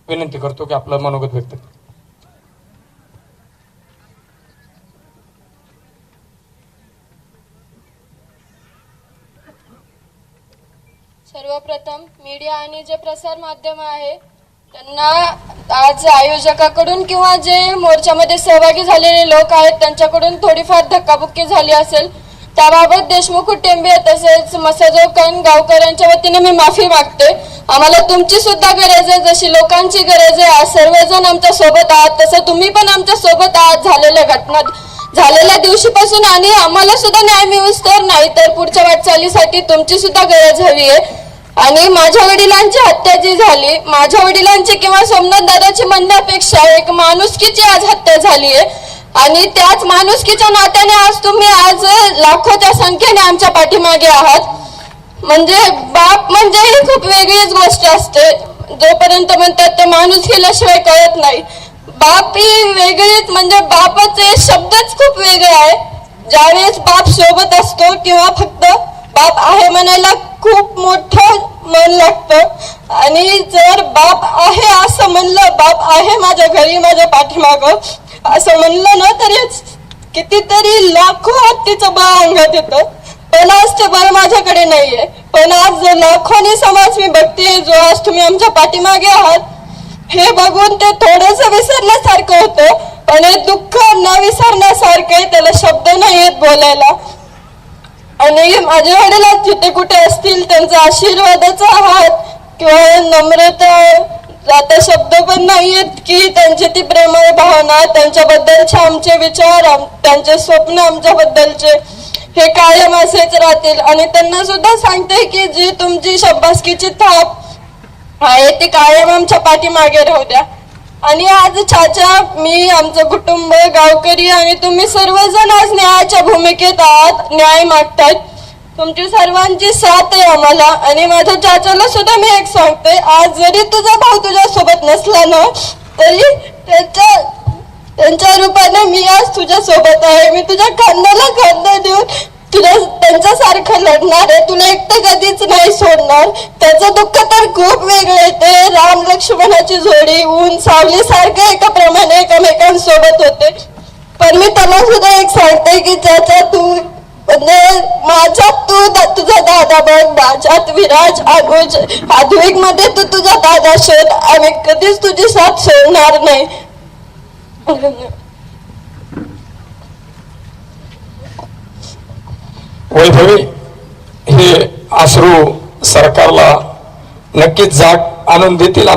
विनंती करतो की आपलं मनोगत व्यक्त करा. सर्वप्रथम मीडिया आणि जे प्रसार माध्यम आहे त्यांना आज आयोजकाकडून किंवा जे मोर्चामध्ये सहभागी झालेले लोक आहेत त्यांच्याकडून थोडीफार धक्काबुक्की झाली असेल. त्याबाबत देशमुख टेंबे तसेच मसाजोकान गावकऱ्यांच्या वतीने मी माफी मागते. आम्हाला तुमची सुद्धा गरज आहे, जशी लोकांची गरज आहे. आज सर्वजण आमच्या सोबत आहात, तसं तुम्ही पण आमच्या सोबत आहात झालेल्या घटना झालेल्या दिवशीपासून, आणि आम्हाला सुद्धा न्याय मिळूच तर नाही तर पुढच्या वाटचालीसाठी तुमची सुद्धा गरज हवी आहे. आणि माझ्या वडिलांची हत्या जी झाली, माझ्या वडिलांची किंवा सोमनाथ दादाची म्हणण्यापेक्षा एक माणुसकीची आज हत्या झाली आहे, आणि त्याच माणुसकीच्या नात्याने आज तुम्ही आज लाखोच्या संख्येने आमच्या पाठीमागे आहात. म्हणजे बाप म्हणजे ही खूप वेगळीच गोष्ट असते. जोपर्यंत म्हणतात ते माणूस केल्याशिवाय कळत नाही. बाप ही वेगळीच, म्हणजे बापाचे शब्दच खूप वेगळे आहे. ज्यावेळेस बाप सोबत असतो किंवा फक्त बाप आहे म्हणायला खूप मोठं मन लागतं, आणि जर बाप आहे असं म्हणलं, बाप आहे माझ्या घरी माझ्या पाठीमागं असं म्हणलं ना, तरी कितीतरी लाखो हत्तीचं बळ अंगात येतं. पण आज ते बळ माझ्याकडे नाहीये. पण आज लाखोनी समाज मी बघते जो आज तुम्ही आमच्या पाठीमागे आहात, हे बघून ते थोडंसं विसरण्यासारखं होतं. पण हे दुःख न विसरण्यासारखं, त्याला शब्द नाही आहेत बोलायला. आणि माझे वडील जिथे कुठे असतील त्यांचा आशीर्वादाचा हात किंवा नम्रता, आता शब्द पण नाहीयेत की त्यांची ती प्रेमळ भावना, त्यांच्याबद्दलचे आमचे विचार, त्यांचे स्वप्न आमच्याबद्दलचे हे कायम असेच राहतील. आणि त्यांना सुद्धा सांगते की जी तुमची शब्बासकीची थाप आहे ती कायम आमच्या पाठीमागे राहू द्या. आणि आज चाचा, मी, आमचं कुटुंब, गावकरी आणि तुम्ही सर्वजण आज न्यायाच्या भूमिकेत आहात, न्याय मागतायत. तुमची सर्वांची साथ आहे आम्हाला. आणि माझ्या चाचाला सुद्धा मी एक सांगते, आज जरी तुझा भाऊ तुझ्या सोबत नसला ना, तरी त्यांच्या रूपाने मी आज तुझ्या सोबत आहे. मी तुझ्या खांद्याला खांदा देऊन तुला त्यांच्यासारखं लढणार आहे. तुला एकटं कधीच नाही सोडणार. त्याचं दुःख तर खूप वेगळं आहे. ते राम लक्ष्मणाची जोडी ऊन सावली सारखं एका प्रमाणे एकमेकांसोबत होते. पण मी त्याला सुद्धा एक सांगते की चाचा, तू म्हणजे माझ्यात तू तुझा दादा बघ, माझ्यात विराज, अनुज, आधुनिक मध्ये तू तुझा दादा शोध. आम्ही कधीच तुझी साथ सोडणार नाही. वैभवी हे अश्रू सरकारला नक्कीच जाग आणून देतील.